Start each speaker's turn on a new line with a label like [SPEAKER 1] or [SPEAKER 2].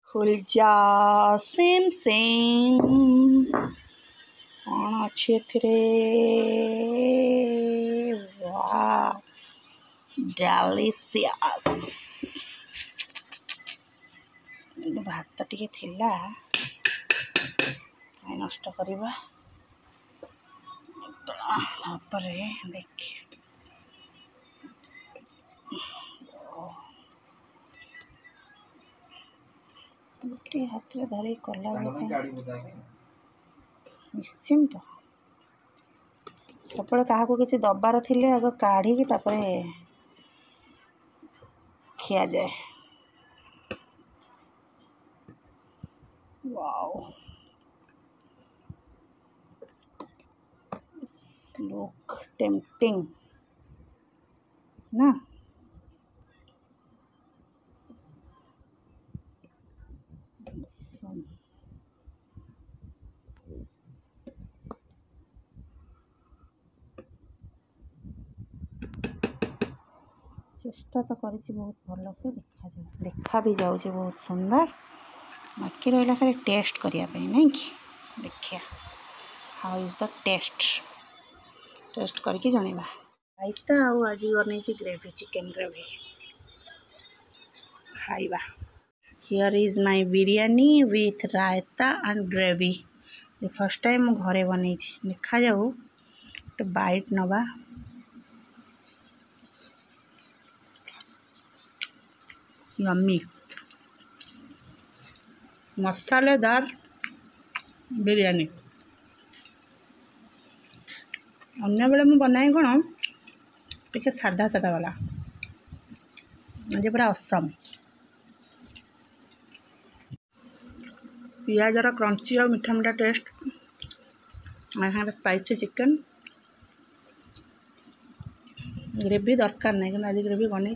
[SPEAKER 1] खुल जा same same कौन अच्छे थे वाह डेलिशियस भात टिके थिला काई नष्ट करबा तापरे देख गोटे हाथ में धरे कला निश्चिंत सब क्या किसी दबार थिले आग काढ़ी खिया जाए वाओ लुक टेम्पटिंग ना चेष्टा तो करी बहुत भल से देखा भी जाऊँ बहुत सुंदर बाकी रहा खाली टेस्ट करने नहीं कि देखिए हाउ इज द टेस्ट करके जनवा रायता आज बन ग्रेवी चिकेन ग्रेवी खाइबा here is my biryani with raita and gravy first time घरे बन देखा जाऊ तो बाइट नवा यम्मी मसालेदार बिरयानी अन्य बेले मुझे बनाए कौन टे सादा सादा वाला आज पूरा असम पियाजर क्रंची और मीठा मीठा टेस्ट स्पाइसी चिकन ग्रेवी दरकार नहीं कि आज ग्रेवी बन